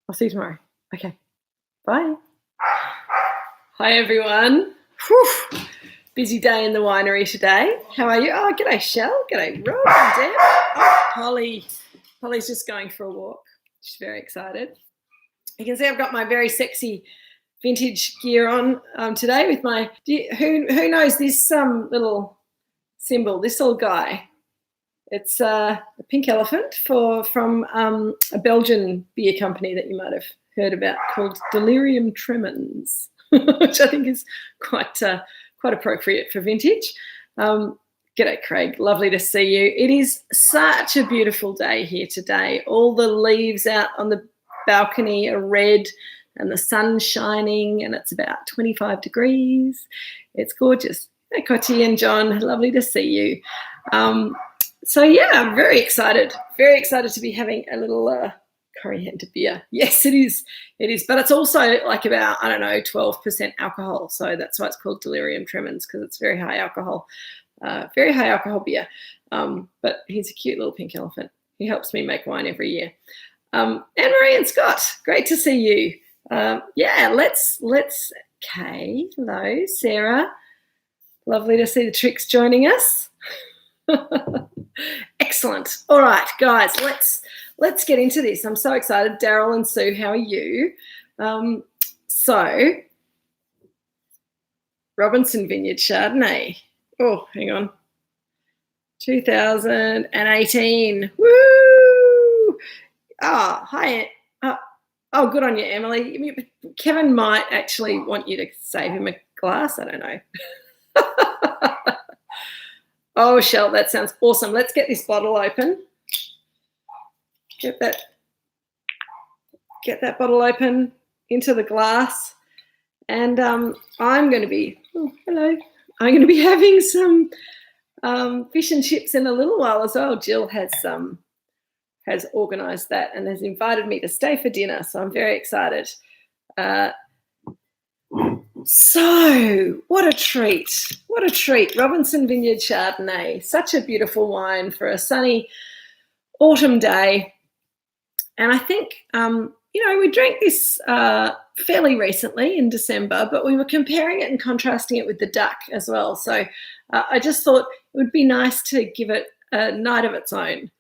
I'll see you tomorrow. Okay, bye. Hi, everyone. Whew. Busy day in the winery today. How are you? Oh, g'day, Shell. G'day, Rob and Deb. Oh, Polly. Polly's just going for a walk. She's very excited. You can see I've got my very sexy vintage gear on today with my, who knows this little symbol, this little guy. It's a pink elephant from a Belgian beer company that you might have heard about called Delirium Tremens, which I think is quite appropriate for vintage. G'day, Craig. Lovely to see you. It is such a beautiful day here today. All the leaves out on the balcony are red and the sun's shining and it's about 25 degrees. It's gorgeous. Hey, Cotti and John, lovely to see you. So, yeah, I'm very excited to be having a little coriander beer. Yes, it is. It is. But it's also like about, 12% alcohol. So that's why it's called Delirium Tremens, because it's very high alcohol beer. But he's a cute little pink elephant. He helps me make wine every year. Anne-Marie and Scott, great to see you. Let's Kay, hello, Sarah. Lovely to see the Tricks joining us. Excellent. All right, guys, let's get into this. I'm so excited. Daryl and Sue, how are you? So Robinson Vineyard Chardonnay. Oh, hang on. 2018. Woo! Oh, hi. Oh, good on you, Emily. Kevin might actually want you to save him a glass. I don't know. Oh, Shell, that sounds awesome. Let's get this bottle open. Get that bottle open into the glass. And I'm going to be, I'm going to be having some fish and chips in a little while as well. Jill has organised that and has invited me to stay for dinner, so I'm very excited. So what a treat. Robinson Vineyard Chardonnay, such a beautiful wine for a sunny autumn day. And I think, we drank this fairly recently in December, but we were comparing it and contrasting it with the Duck as well. So I just thought it would be nice to give it a night of its own.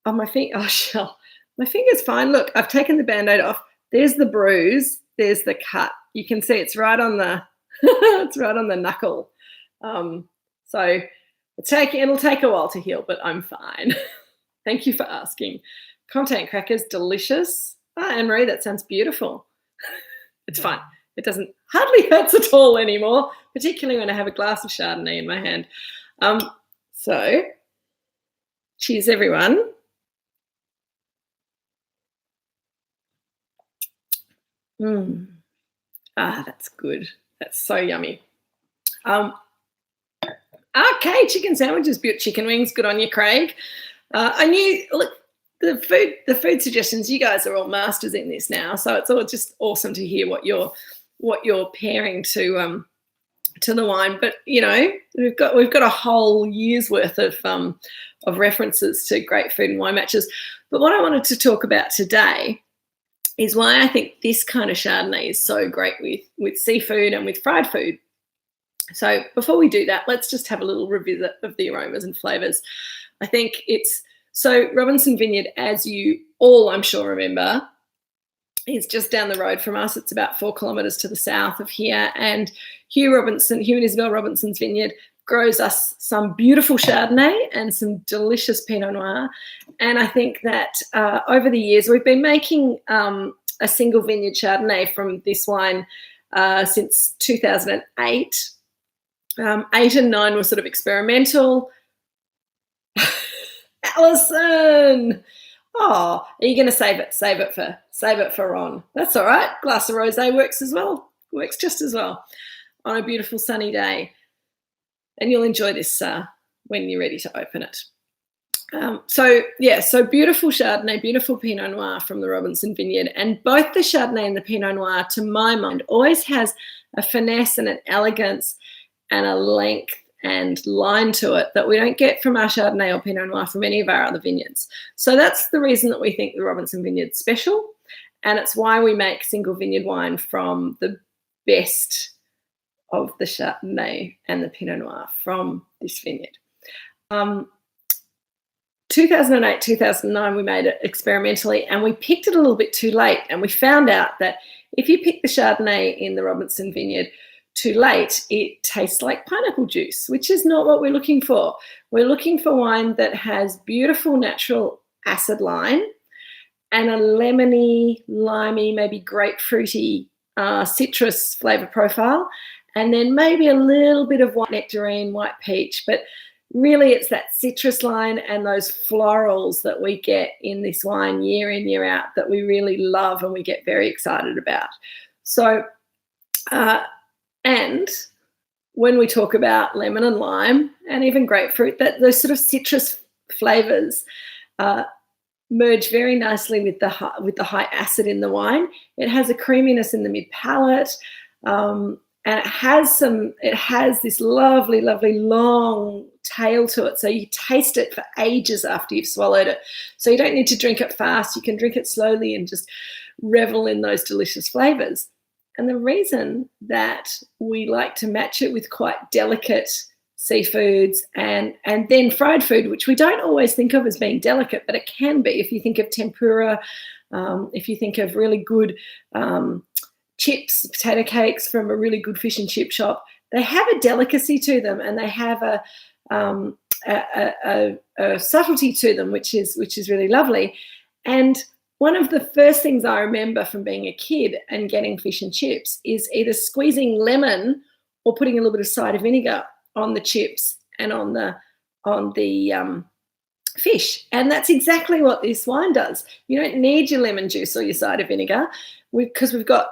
Oh, my Shell, my finger's fine. Look, I've taken the Band-Aid off. There's the bruise. There's the cut. You can see it's right on the it's right on the knuckle. So it'll take a while to heal, but I'm fine. Thank you for asking. Content crackers, delicious. Anne-Marie, that sounds beautiful. It's fine. It doesn't hardly hurts at all anymore, particularly when I have a glass of Chardonnay in my hand. So cheers, everyone. That's good. That's so yummy. Okay, chicken sandwiches, chicken wings. Good on you, Craig. I knew. Look, the food suggestions. You guys are all masters in this now, so it's all just awesome to hear what you're pairing to the wine. But we've got a whole year's worth of references to great food and wine matches. But what I wanted to talk about today is why I think this kind of Chardonnay is so great with seafood and with fried food. So before we do that, let's just have a little revisit of the aromas and flavours. I think so Robinson Vineyard, as you all I'm sure remember, is just down the road from us. It's about 4 kilometres to the south of here. And Hugh and Isabel Robinson's vineyard grows us some beautiful Chardonnay and some delicious Pinot Noir. And I think that over the years, we've been making a single vineyard Chardonnay from this wine since 2008. 8 and 9 were sort of experimental. Alison! Oh, are you going to save it? Save it for Ron. That's all right. Glass of rosé works as well. Works just as well on a beautiful sunny day. And you'll enjoy this when you're ready to open it. So beautiful Chardonnay, beautiful Pinot Noir from the Robinson Vineyard. And both the Chardonnay and the Pinot Noir, to my mind, always has a finesse and an elegance and a length and line to it that we don't get from our Chardonnay or Pinot Noir from any of our other vineyards. So that's the reason that we think the Robinson Vineyard's special. it's why we make single vineyard wine from the best of the Chardonnay and the Pinot Noir from this vineyard. 2008, 2009, we made it experimentally, and we picked it a little bit too late. And we found out that if you pick the Chardonnay in the Robinson vineyard too late, it tastes like pineapple juice, which is not what we're looking for. We're looking for wine that has beautiful natural acid line and a lemony, limey, maybe grapefruity citrus flavour profile, and then maybe a little bit of white nectarine, white peach, but really it's that citrus line and those florals that we get in this wine year in, year out that we really love and we get very excited about. So, and when we talk about lemon and lime and even grapefruit, that those sort of citrus flavours merge very nicely with the high acid in the wine. It has a creaminess in the mid palate, and it has this lovely, lovely long tail to it. So you taste it for ages after you've swallowed it. So you don't need to drink it fast. You can drink it slowly and just revel in those delicious flavours. And the reason that we like to match it with quite delicate seafoods and then fried food, which we don't always think of as being delicate, but it can be. If you think of tempura, if you think of really good chips, potato cakes from a really good fish and chip shop, they have a delicacy to them, and they have a subtlety to them, which is really lovely. And one of the first things I remember from being a kid and getting fish and chips is either squeezing lemon or putting a little bit of cider vinegar on the chips and on the fish. And that's exactly what this wine does. You don't need your lemon juice or your cider vinegar because we've got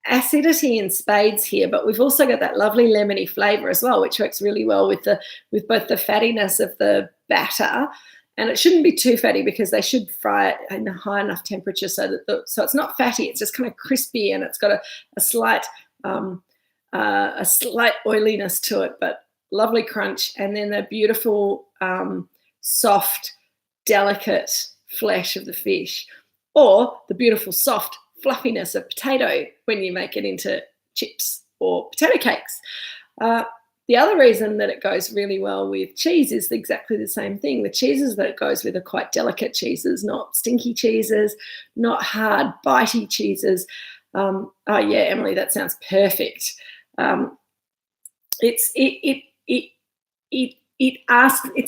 acidity in spades here, but we've also got that lovely lemony flavour as well, which works really well with both the fattiness of the batter. And it shouldn't be too fatty because they should fry it in a high enough temperature so that so it's not fatty. It's just kind of crispy, and it's got a slight oiliness to it, but lovely crunch. And then the beautiful soft, delicate flesh of the fish, or the beautiful soft fluffiness of potato when you make it into chips or potato cakes. The other reason that it goes really well with cheese is exactly the same thing. The cheeses that it goes with are quite delicate cheeses, not stinky cheeses, not hard, bitey cheeses. Oh yeah, Emily, that sounds perfect. It's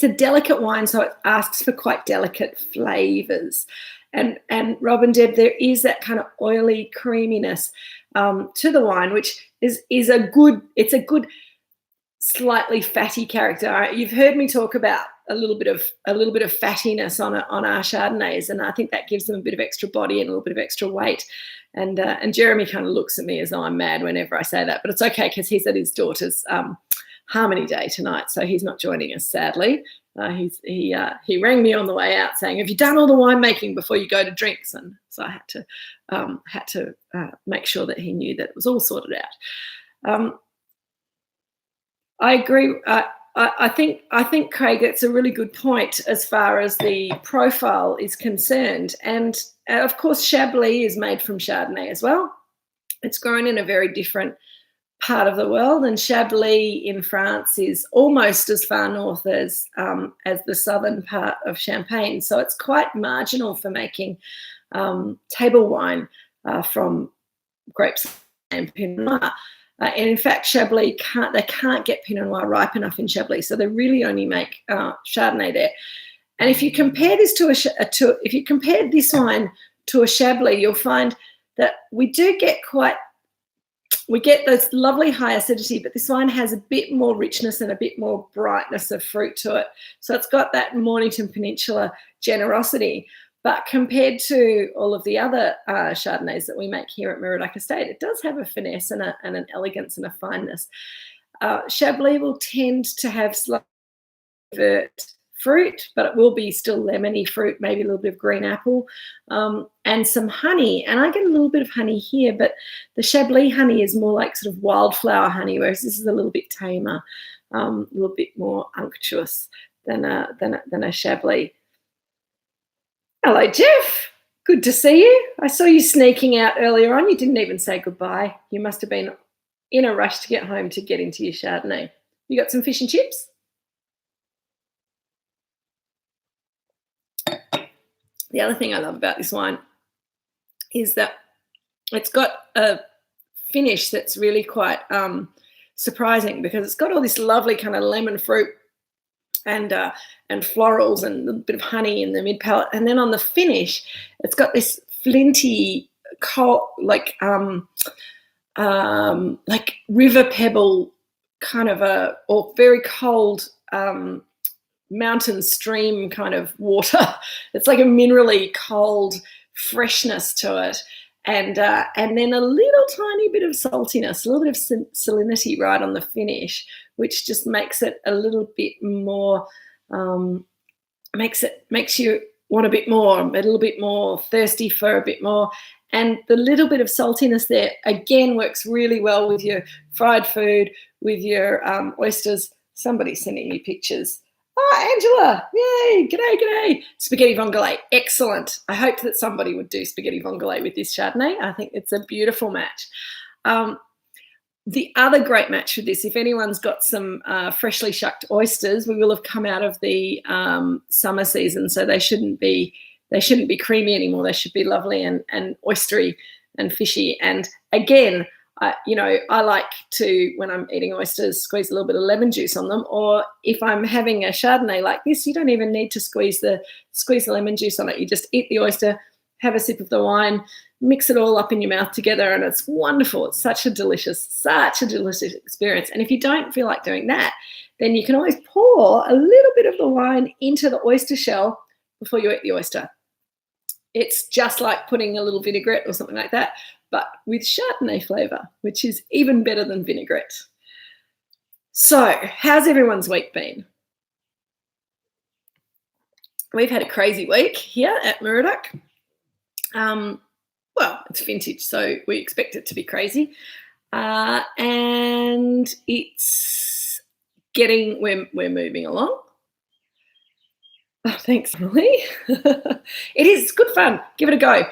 a delicate wine, so it asks for quite delicate flavours. And Rob and Deb, there is that kind of oily creaminess to the wine, which is a good slightly fatty character. You've heard me talk about a little bit of fattiness on our Chardonnays, and I think that gives them a bit of extra body and a little bit of extra weight. And Jeremy kind of looks at me as though I'm mad whenever I say that, but it's okay because he's at his daughter's Harmony Day tonight, so he's not joining us, sadly. He rang me on the way out saying, "Have you done all the winemaking before you go to drinks?" And so I had to make sure that he knew that it was all sorted out. I agree. I think Craig, that's a really good point as far as the profile is concerned. And of course, Chablis is made from Chardonnay as well. It's grown in a very different part of the world, and Chablis in France is almost as far north as the southern part of Champagne. So it's quite marginal for making table wine from grapes and Pinot Noir. And in fact, Chablis can't get Pinot Noir ripe enough in Chablis, so they really only make Chardonnay there. And if you compare this if you compare this wine to a Chablis, you'll find that we get this lovely high acidity, but this wine has a bit more richness and a bit more brightness of fruit to it. So it's got that Mornington Peninsula generosity. But compared to all of the other Chardonnays that we make here at Moorooduc Estate, it does have a finesse and an elegance and a fineness. Chablis will tend to have slightly vert fruit, but it will be still lemony fruit, maybe a little bit of green apple, and some honey. And I get a little bit of honey here, but the Chablis honey is more like sort of wildflower honey, whereas this is a little bit tamer, a little bit more unctuous than a Chablis. Hello, Jeff. Good to see you. I saw you sneaking out earlier on. You didn't even say goodbye. You must have been in a rush to get home to get into your Chardonnay. You got some fish and chips? The other thing I love about this wine is that it's got a finish that's really quite surprising, because it's got all this lovely kind of lemon fruit and florals and a bit of honey in the mid palate, and then on the finish, it's got this flinty, cold, like river pebble kind of or very cold mountain stream kind of water. It's like a minerally cold freshness to it. And then a little tiny bit of saltiness, a little bit of salinity right on the finish, which just makes it a little bit more, makes you want a little bit more thirsty for a bit more. And the little bit of saltiness there, again, works really well with your fried food, with your oysters. Somebody's sending me pictures. Oh, Angela, yay, g'day. Spaghetti vongole, excellent. I hoped that somebody would do spaghetti vongole with this Chardonnay. I think it's a beautiful match. The other great match with this, if anyone's got some freshly shucked oysters, we will have come out of the summer season, so they shouldn't be creamy anymore. They should be lovely and oystery and fishy. And again, I like to, when I'm eating oysters, squeeze a little bit of lemon juice on them. Or if I'm having a Chardonnay like this, you don't even need to squeeze the lemon juice on it. You just eat the oyster, have a sip of the wine, mix it all up in your mouth together, and it's wonderful. It's such a delicious experience. And if you don't feel like doing that, then you can always pour a little bit of the wine into the oyster shell before you eat the oyster. It's just like putting a little vinaigrette or something like that, but with Chardonnay flavour, which is even better than vinaigrette. So, how's everyone's week been? We've had a crazy week here at Moorooduc. Well, it's vintage, so we expect it to be crazy. And it's we're moving along. Oh, thanks, Emily. It is. It's good fun. Give it a go.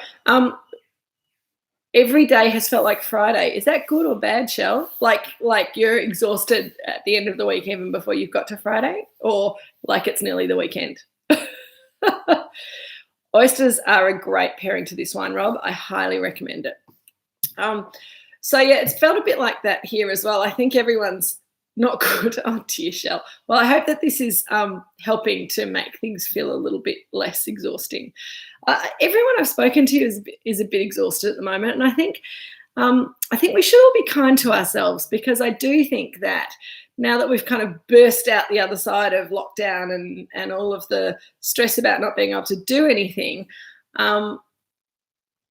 Every day has felt like Friday. Is that good or bad, Shell? Like you're exhausted at the end of the week even before you've got to Friday, or like it's nearly the weekend? Oysters are a great pairing to this wine, Rob. I highly recommend it. So yeah, it's felt a bit like that here as well. I think everyone's not good. Oh dear, Shell. Well, I hope that this is helping to make things feel a little bit less exhausting. Everyone I've spoken to is a bit exhausted at the moment, and I think we should all be kind to ourselves, because I do think that now that we've kind of burst out the other side of lockdown and all of the stress about not being able to do anything,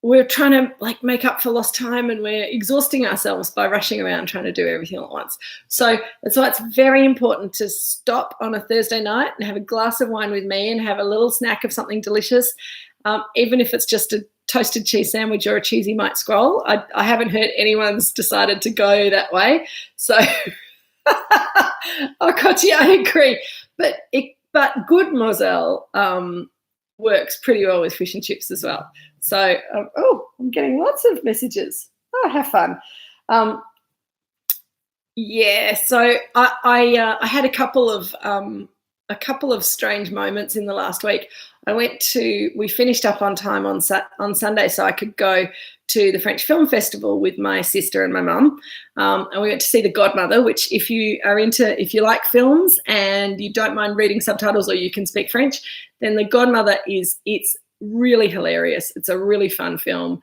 we're trying to make up for lost time, and we're exhausting ourselves by rushing around trying to do everything at once. So that's why it's very important to stop on a Thursday night and have a glass of wine with me and have a little snack of something delicious, even if it's just a toasted cheese sandwich or a cheesy might scroll. I haven't heard anyone's decided to go that way. So, oh, God, yeah, I agree. But good moselle works pretty well with fish and chips as well. So, I'm getting lots of messages. Oh, have fun. Yeah, so I had a couple of strange moments in the last week. We finished up on time on Sunday, so I could go to the French Film Festival with my sister and my mum, and we went to see The Godmother, which if you like films and you don't mind reading subtitles or you can speak French, then The Godmother it's really hilarious. It's a really fun film.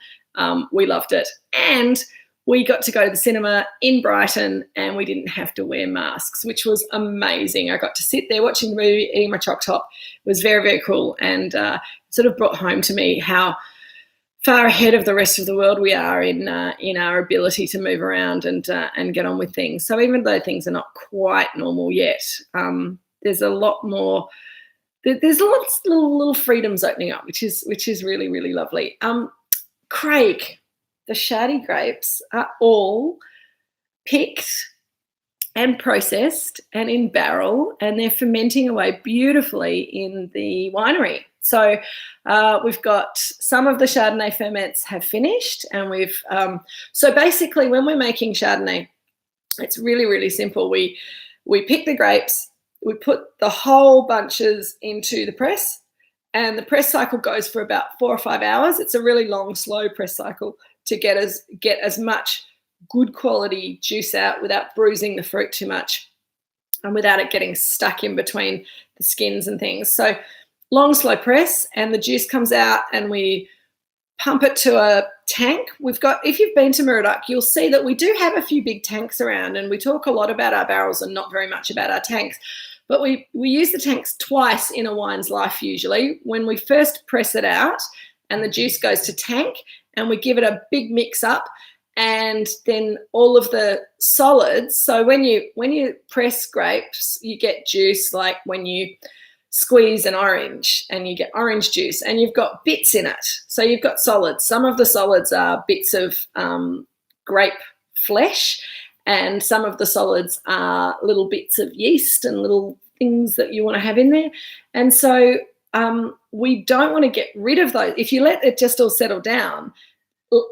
We loved it, and we got to go to the cinema in Brighton and we didn't have to wear masks, which was amazing. I got to sit there watching the movie, eating my choc top. It was very, very cool, and sort of brought home to me how far ahead of the rest of the world we are in our ability to move around and get on with things. So even though things are not quite normal yet, there's a lot more. There's lots of little freedoms opening up, which is really, really lovely. Craig, the Shardy grapes are all picked and processed and in barrel, and they're fermenting away beautifully in the winery. So we've got some of the Chardonnay ferments have finished, and so basically when we're making Chardonnay, it's really, really simple. We pick the grapes, we put the whole bunches into the press, and the press cycle goes for about 4 or 5 hours. It's a really long, slow press cycle to get as much good quality juice out without bruising the fruit too much and without it getting stuck in between the skins and things. So long, slow press, and the juice comes out, and we pump it to a tank. If you've been to Moorooduc, you'll see that we do have a few big tanks around, and we talk a lot about our barrels and not very much about our tanks. But we use the tanks twice in a wine's life usually. When we first press it out and the juice goes to tank, and we give it a big mix up, and then all of the solids. So when you press grapes, you get juice, like when you squeeze an orange and you get orange juice, and you've got bits in it. So you've got solids. Some of the solids are bits of grape flesh, and some of the solids are little bits of yeast and little things that you want to have in there. And so we don't want to get rid of those. If you let it just all settle down,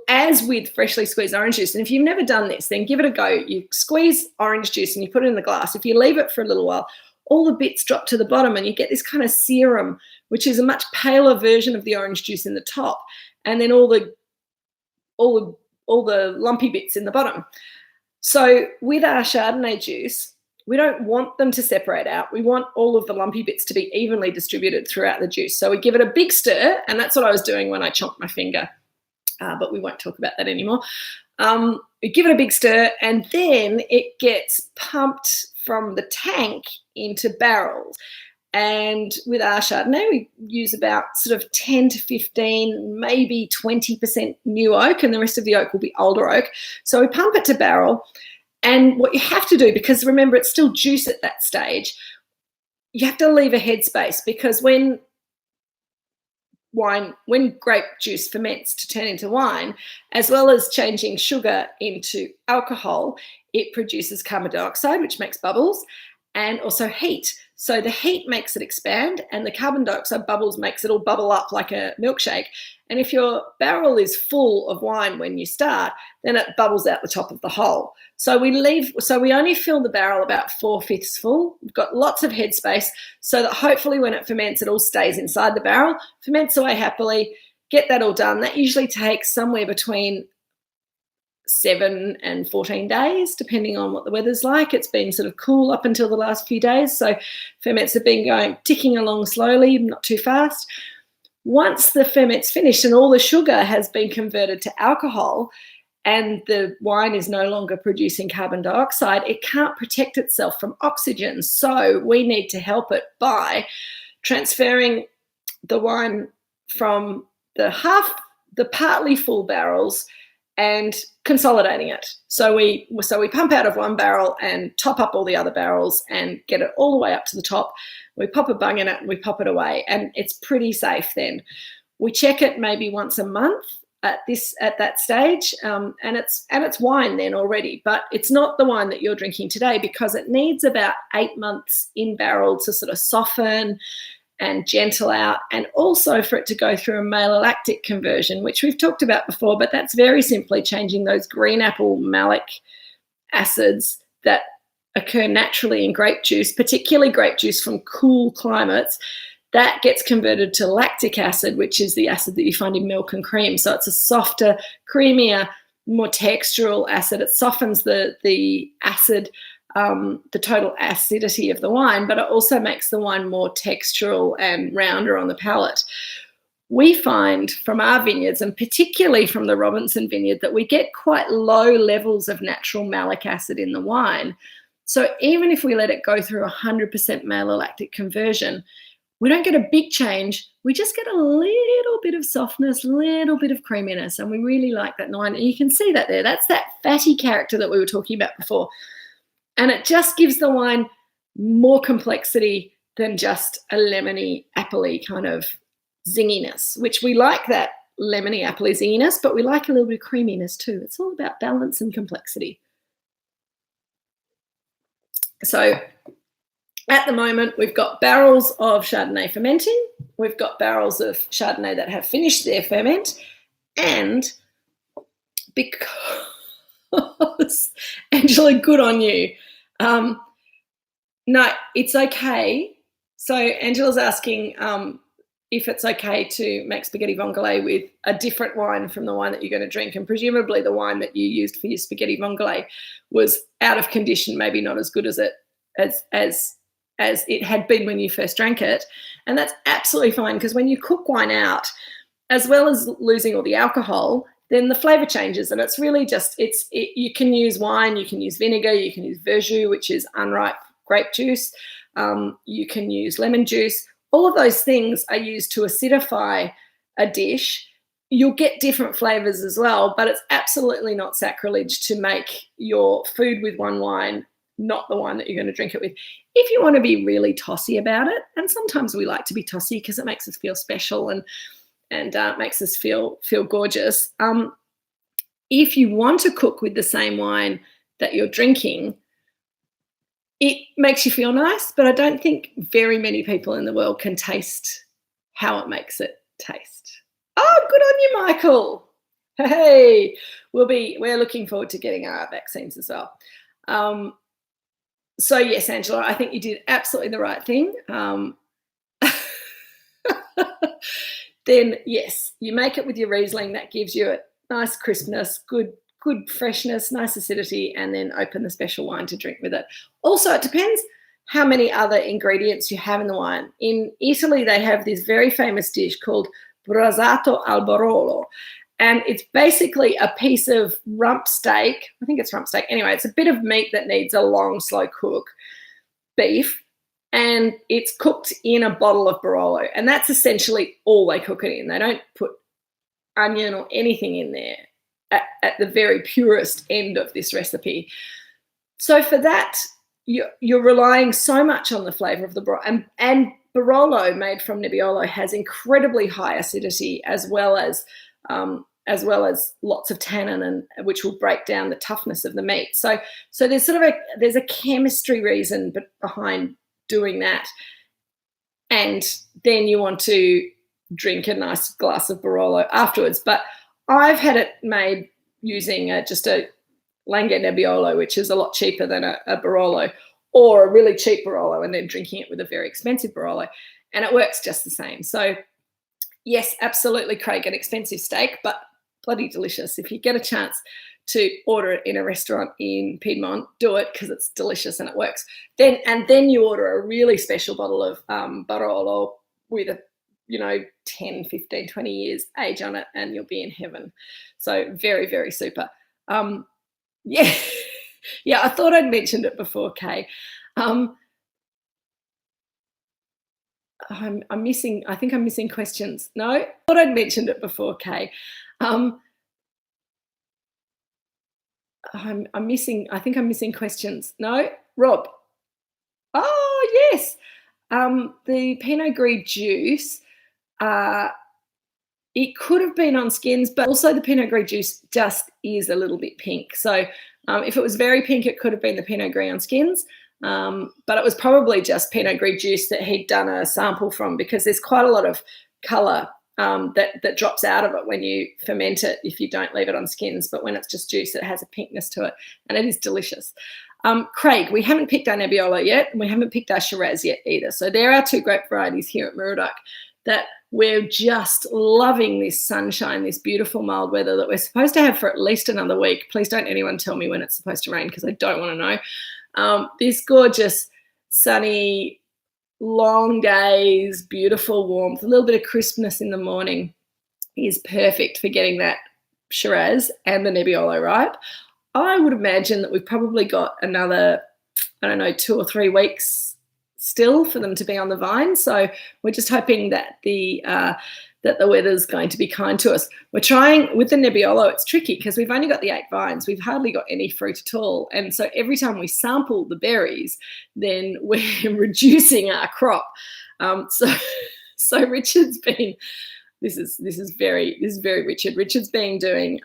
as with freshly squeezed orange juice, and if you've never done this, then give it a go. You squeeze orange juice and you put it in the glass. If you leave it for a little while, all the bits drop to the bottom, and you get this kind of serum, which is a much paler version of the orange juice in the top, and then all the lumpy bits in the bottom. So with our Chardonnay juice, we don't want them to separate out. We want all of the lumpy bits to be evenly distributed throughout the juice. So we give it a big stir, and that's what I was doing when I chomped my finger. But we won't talk about that anymore. We give it a big stir, and then it gets pumped from the tank into barrels. And with our Chardonnay, we use about sort of 10 to 15, maybe 20% new oak, and the rest of the oak will be older oak. So we pump it to barrel. And what you have to do, because remember, it's still juice at that stage, you have to leave a headspace, because when grape juice ferments to turn into wine, as well as changing sugar into alcohol, it produces carbon dioxide, which makes bubbles, and also heat. So the heat makes it expand, and the carbon dioxide bubbles makes it all bubble up like a milkshake. And if your barrel is full of wine when you start, then it bubbles out the top of the hole. So we only fill the barrel about 4/5 full. We've got lots of headspace, so that hopefully when it ferments, it all stays inside the barrel, ferments away happily, get that all done. That usually takes somewhere between 7 and 14 days, depending on what the weather's like. It's been sort of cool up until the last few days, so ferments have been ticking along slowly, not too fast. Once the ferment's finished and all the sugar has been converted to alcohol, and the wine is no longer producing carbon dioxide, it can't protect itself from oxygen. So we need to help it by transferring the wine from the partly full barrels and consolidating it. So we pump out of one barrel and top up all the other barrels and get it all the way up to the top. We pop a bung in it and we pop it away, and it's pretty safe then. We check it maybe once a month at that stage, and it's wine then already, but it's not the wine that you're drinking today, because it needs about 8 months in barrel to sort of soften and gentle out, and also for it to go through a malolactic conversion, which we've talked about before, but that's very simply changing those green apple malic acids that occur naturally in grape juice, particularly grape juice from cool climates. That gets converted to lactic acid, which is the acid that you find in milk and cream. So it's a softer, creamier, more textural acid. It softens the acid, the total acidity of the wine, but it also makes the wine more textural and rounder on the palate. We find from our vineyards, and particularly from the Robinson vineyard, that we get quite low levels of natural malic acid in the wine. So even if we let it go through 100% malolactic conversion, we don't get a big change. We just get a little bit of softness, a little bit of creaminess, and we really like that wine. And you can see that there. That's that fatty character that we were talking about before. And it just gives the wine more complexity than just a lemony, appley kind of zinginess, which we like, that lemony, appley zinginess, but we like a little bit of creaminess too. It's all about balance and complexity. So at the moment, we've got barrels of Chardonnay fermenting. We've got barrels of Chardonnay that have finished their ferment. And because, Angela, good on you. No, it's okay. So Angela's asking if it's okay to make spaghetti vongole with a different wine from the wine that you're going to drink. And presumably the wine that you used for your spaghetti vongole was out of condition, maybe not as good as it had been when you first drank it. And that's absolutely fine, because when you cook wine out, as well as losing all the alcohol, then the flavour changes. And it's really just, you can use wine, you can use vinegar, you can use verjus, which is unripe grape juice. You can use lemon juice. All of those things are used to acidify a dish. You'll get different flavours as well, but it's absolutely not sacrilege to make your food with one wine not the wine that you're going to drink it with. If you want to be really tossy about it, and sometimes we like to be tossy because it makes us feel special and makes us feel gorgeous. If you want to cook with the same wine that you're drinking, it makes you feel nice, but I don't think very many people in the world can taste how it makes it taste. Oh, good on you, Michael. Hey, we're looking forward to getting our vaccines as well. So yes, Angela, I think you did absolutely the right thing. Then yes, you make it with your Riesling. That gives you a nice crispness, good freshness, nice acidity, and then open the special wine to drink with it. Also, it depends how many other ingredients you have in the wine. In Italy, they have this very famous dish called brasato al barolo, and it's basically a piece of rump steak. I think it's rump steak. Anyway, it's a bit of meat that needs a long, slow cook, beef, and it's cooked in a bottle of Barolo, and that's essentially all they cook it in. They don't put onion or anything in there at the very purest end of this recipe. So for that, you're relying so much on the flavour of the Barolo. And Barolo made from Nebbiolo has incredibly high acidity, as well as lots of tannin, and which will break down the toughness of the meat. So there's there's a chemistry reason behind doing that. And then you want to drink a nice glass of Barolo afterwards. But I've had it made using just a Langhe Nebbiolo, which is a lot cheaper than a Barolo, or a really cheap Barolo, and then drinking it with a very expensive Barolo, and it works just the same. So yes, absolutely, Craig, an expensive steak, but bloody delicious. If you get a chance to order it in a restaurant in Piedmont, do it, because it's delicious and it works. Then you order a really special bottle of Barolo with a 10, 15, 20 years age on it, and you'll be in heaven. So very, very super. Yeah, I thought I'd mentioned it before, Kay. I'm missing, I think I'm missing questions. No, I thought I'd mentioned it before, Kay. I'm missing, I think I'm missing questions. No, Rob. Oh, yes. The Pinot Gris juice, it could have been on skins, but also the Pinot Gris juice just is a little bit pink. So if it was very pink, it could have been the Pinot Gris on skins. But it was probably just Pinot Gris juice that he'd done a sample from, because there's quite a lot of colour that drops out of it when you ferment it if you don't leave it on skins. But when it's just juice, it has a pinkness to it, and it is delicious. Craig, we haven't picked our Nebbiolo yet, and we haven't picked our Shiraz yet either. So there are two grape varieties here at Moorooduc that we're just loving this sunshine, this beautiful mild weather that we're supposed to have for at least another week. Please don't anyone tell me when it's supposed to rain, because I don't want to know. This gorgeous, sunny, long days, beautiful warmth, a little bit of crispness in the morning is perfect for getting that Shiraz and the Nebbiolo ripe. I would imagine that we've probably got another, 2 or 3 weeks still for them to be on the vine. So we're just hoping that the weather's going to be kind to us. We're trying with the Nebbiolo. It's tricky because we've only got the 8 vines. We've hardly got any fruit at all. And so every time we sample the berries, then we're reducing our crop. So Richard's been, this is very Richard. Richard's been doing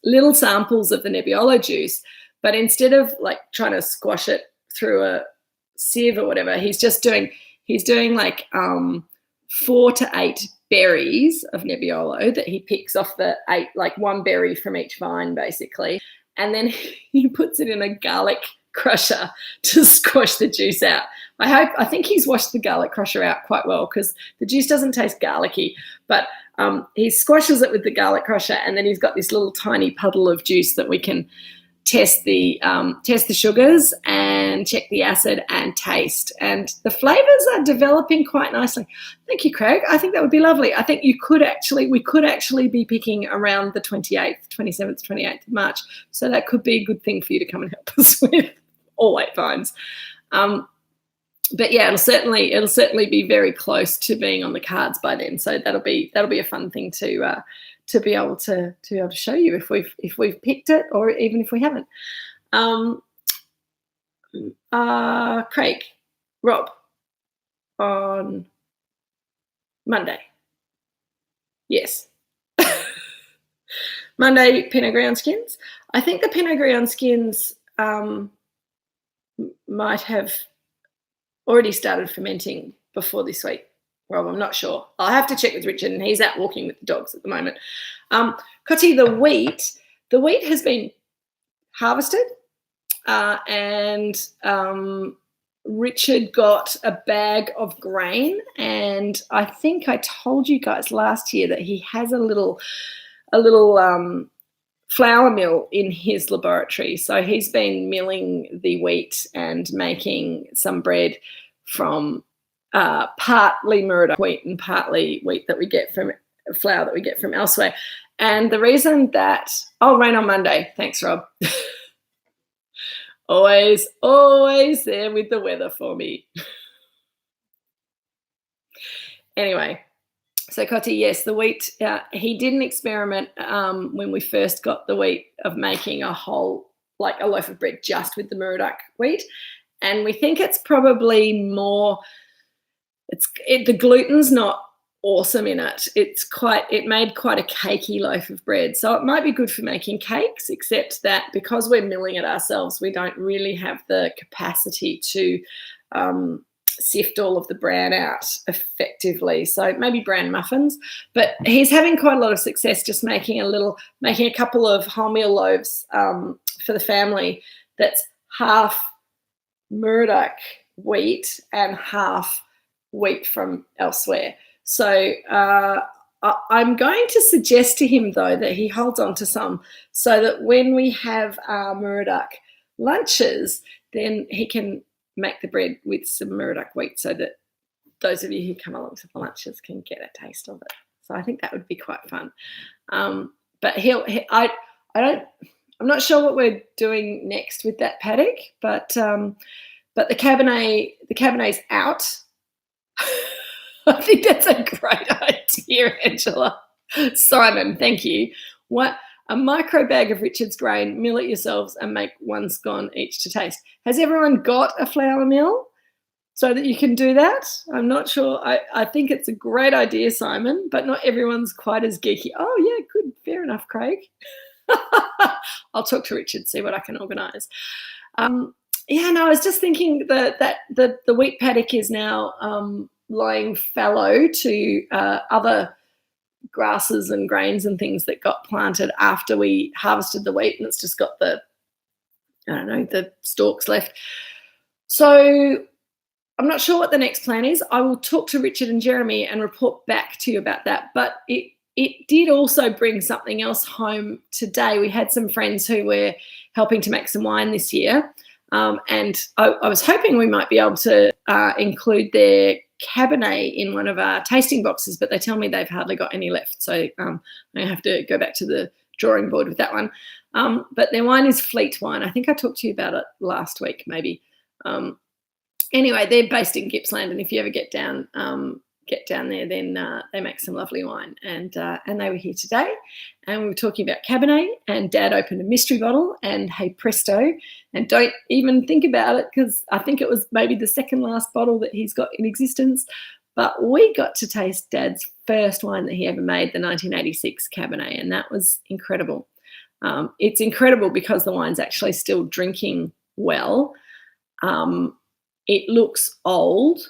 little samples of the Nebbiolo juice, but instead of like trying to squash it through a sieve or whatever. He's doing like 4 to 8 berries of Nebbiolo that he picks off the 8, like one berry from each vine basically, and then he puts it in a garlic crusher to squash the juice out. I think he's washed the garlic crusher out quite well because the juice doesn't taste garlicky, but he squashes it with the garlic crusher, and then he's got this little tiny puddle of juice that we can test the sugars and check the acid and taste. And the flavours are developing quite nicely. Thank you, Craig. I think that would be lovely. I think we could actually be picking around the 27th, 28th of March. So that could be a good thing for you to come and help us with all 8 vines. But yeah, it'll certainly be very close to being on the cards by then. So that'll be a fun thing to be able to show you if we've picked it, or even if we haven't. Craig, Rob, on Monday. Yes. Monday, Pinot Gris on skins. I think the Pinot Gris on skins might have already started fermenting before this week. Rob, I'm not sure. I'll have to check with Richard, and he's out walking with the dogs at the moment. Cotty, the wheat has been harvested, and Richard got a bag of grain, and I think I told you guys last year that he has a little flour mill in his laboratory. So he's been milling the wheat and making some bread from partly Moorooduc wheat and partly wheat that we get from flour that we get from elsewhere. And the reason that rain on Monday. Thanks, Rob. always there with the weather for me. Anyway, so Cotty, yes, the wheat. He did an experiment when we first got the wheat of making a whole, like a loaf of bread just with the Moorooduc wheat, and we think it's probably more. The gluten's not awesome in it. It made quite a cakey loaf of bread. So it might be good for making cakes, except that because we're milling it ourselves, we don't really have the capacity to sift all of the bran out effectively. So maybe bran muffins. But he's having quite a lot of success just making a couple of wholemeal loaves for the family that's half Moorooduc wheat and half wheat from elsewhere. So I'm going to suggest to him, though, that he holds on to some so that when we have our Moorooduc lunches, then he can make the bread with some Moorooduc wheat so that those of you who come along to the lunches can get a taste of it. So I think that would be quite fun. But I'm not sure what we're doing next with that paddock, but the Cabernet's out. I think that's a great idea, Angela. Simon, thank you. What a micro bag of Richard's grain, mill it yourselves and make 1 scone each to taste. Has everyone got a flour mill so that you can do that? I'm not sure. I think it's a great idea, Simon, but not everyone's quite as geeky. Oh, yeah, good. Fair enough, Craig. I'll talk to Richard, see what I can organise. I was just thinking that the wheat paddock is now lying fallow to other grasses and grains and things that got planted after we harvested the wheat, and it's just got the stalks left. So I'm not sure what the next plan is. I will talk to Richard and Jeremy and report back to you about that. But it did also bring something else home today. We had some friends who were helping to make some wine this year, and I was hoping we might be able to include their Cabernet in one of our tasting boxes, but they tell me they've hardly got any left. So I have to go back to the drawing board with that one. But their wine is Fleet Wine. I think I talked to you about it last week, maybe. Anyway, they're based in Gippsland, and if you ever get down there, then they make some lovely wine. And they were here today, and we were talking about Cabernet, and Dad opened a mystery bottle, and hey presto, and don't even think about it because I think it was maybe the second last bottle that he's got in existence. But we got to taste Dad's first wine that he ever made, the 1986 Cabernet, and that was incredible. It's incredible because the wine's actually still drinking well. it looks old,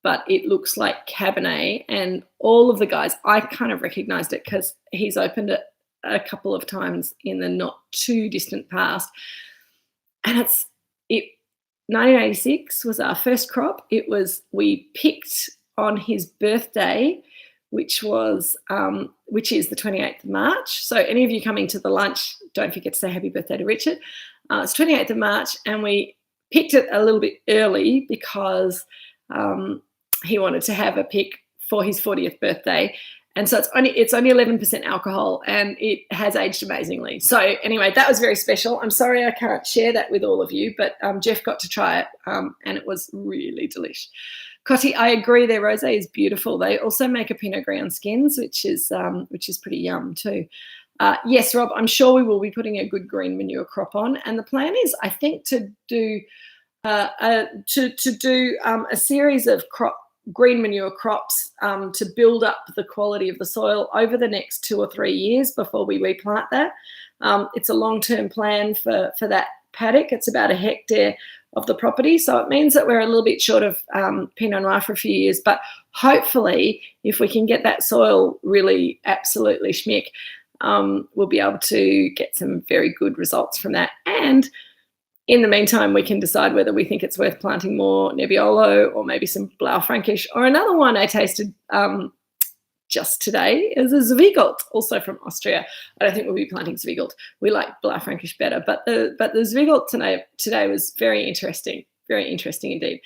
but it looks like Cabernet. And all of the guys, I kind of recognised it because he's opened it a couple of times in the not too distant past. And 1986 was our first crop. We picked on his birthday, which is the 28th of March. So any of you coming to the lunch, don't forget to say happy birthday to Richard. It's 28th of March, and we picked it a little bit early because he wanted to have a pick for his 40th birthday. And so it's only 11% alcohol, and it has aged amazingly. So anyway, that was very special. I'm sorry I can't share that with all of you, but Jeff got to try it, and it was really delish. Cotty, I agree. Their rosé is beautiful. They also make a Pinot Gris on skins, which is pretty yum too. Yes, Rob, I'm sure we will be putting a good green manure crop on, and the plan is, I think, to do a series of green manure crops to build up the quality of the soil over the next 2 or 3 years before we replant that. It's a long-term plan for that paddock. It's about a hectare of the property, so it means that we're a little bit short of Pinot Noir for a few years, but hopefully if we can get that soil really absolutely schmick, we'll be able to get some very good results from that. And in the meantime, we can decide whether we think it's worth planting more Nebbiolo or maybe some Blaufränkisch, or another one I tasted just today is a Zweigelt, also from Austria. I don't think we'll be planting Zweigelt. We like Blaufränkisch better, but the Zweigelt today was very interesting indeed.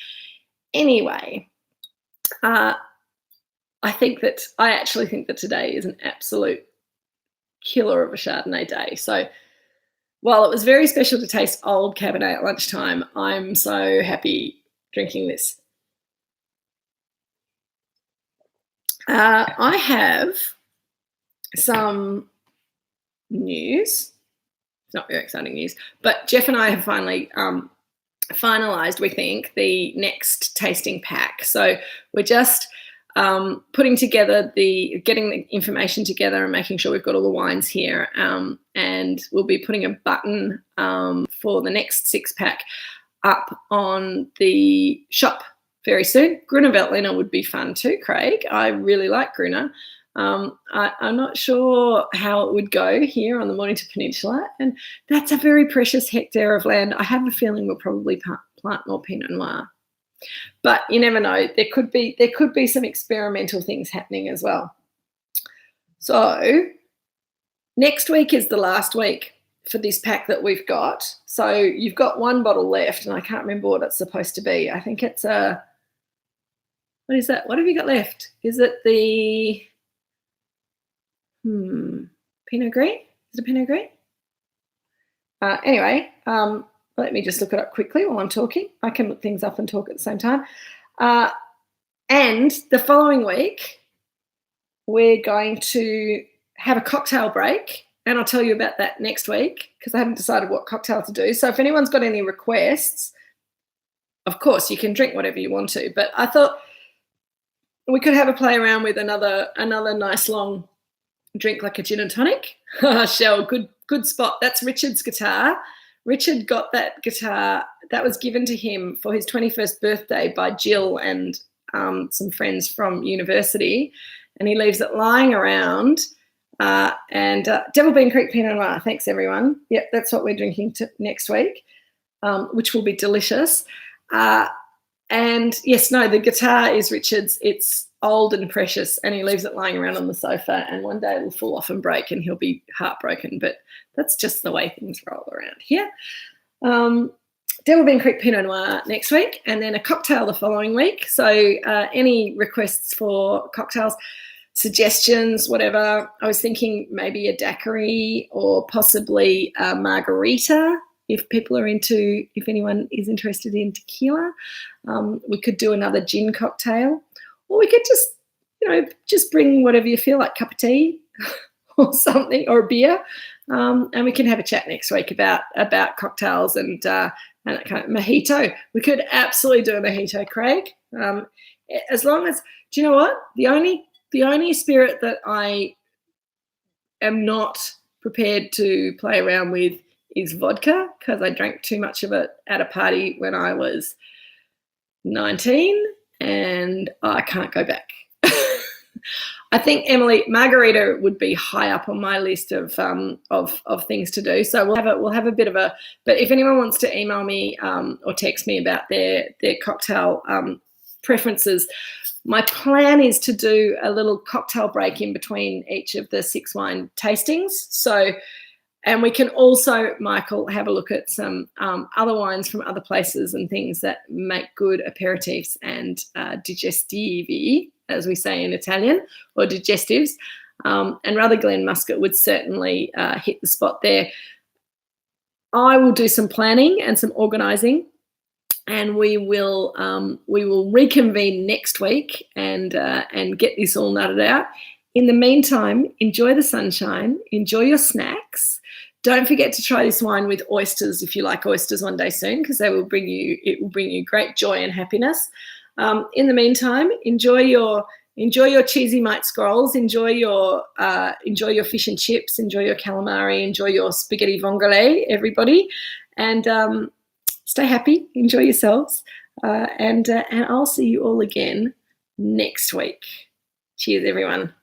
Anyway, I actually think that today is an absolute killer of a Chardonnay day. So while it was very special to taste old Cabernet at lunchtime, I'm so happy drinking this. I have some news. It's not very exciting news, but Jeff and I have finally finalised, we think, the next tasting pack. So we're just putting together getting the information together and making sure we've got all the wines here. And we'll be putting a button for the next 6-pack up on the shop very soon. Gruner Veltliner would be fun too, Craig. I really like Gruner. I'm not sure how it would go here on the Mornington Peninsula, and that's a very precious hectare of land. I have a feeling we'll probably plant more Pinot Noir. But you never know. There could be some experimental things happening as well. So next week is the last week for this pack that we've got. So you've got one bottle left, and I can't remember what it's supposed to be. I think it's what is that? What have you got left? Is it the Pinot Gris? Is it a Pinot Gris? Anyway, let me just look it up quickly while I'm talking. I can look things up and talk at the same time. And the following week, we're going to have a cocktail break, and I'll tell you about that next week because I haven't decided what cocktail to do. So if anyone's got any requests, of course, you can drink whatever you want to. But I thought we could have a play around with another nice long drink like a gin and tonic. Shell, good spot. That's Richard's guitar. Richard got that guitar. That was given to him for his 21st birthday by Jill and some friends from university, and he leaves it lying around. Devil Bean Creek Pinot Noir. Thanks, everyone. Yep, that's what we're drinking next week, which will be delicious. And yes, no, the guitar is Richard's. It's old and precious, and he leaves it lying around on the sofa, and one day it'll fall off and break and he'll be heartbroken, but that's just the way things roll around here. Devil Bean Creek Pinot Noir next week, and then a cocktail the following week. So any requests for cocktails, suggestions, whatever. I was thinking maybe a daiquiri or possibly a margarita. If anyone is interested in tequila, we could do another gin cocktail, or we could just bring whatever you feel like, cup of tea or something, or a beer, and we can have a chat next week about cocktails and kind of mojito. We could absolutely do a mojito, Craig. As long as, do you know what? The only spirit that I am not prepared to play around with is vodka, because I drank too much of it at a party when I was 19, and I can't go back. I think, Emily, margarita would be high up on my list of things to do. So we'll have a bit of a. But if anyone wants to email me or text me about their cocktail preferences, my plan is to do a little cocktail break in between each of the 6 wine tastings. So, and we can also, Michael, have a look at some other wines from other places and things that make good aperitifs and digestivi, as we say in Italian, or digestives. And Rutherglen Muscat would certainly hit the spot there. I will do some planning and some organising, and we will reconvene next week and get this all nutted out. In the meantime, enjoy the sunshine, enjoy your snacks. Don't forget to try this wine with oysters if you like oysters one day soon, because it will bring you great joy and happiness. In the meantime, enjoy your cheesy mite scrolls, enjoy your fish and chips, enjoy your calamari, enjoy your spaghetti vongole, everybody, and stay happy, enjoy yourselves, and I'll see you all again next week. Cheers, everyone.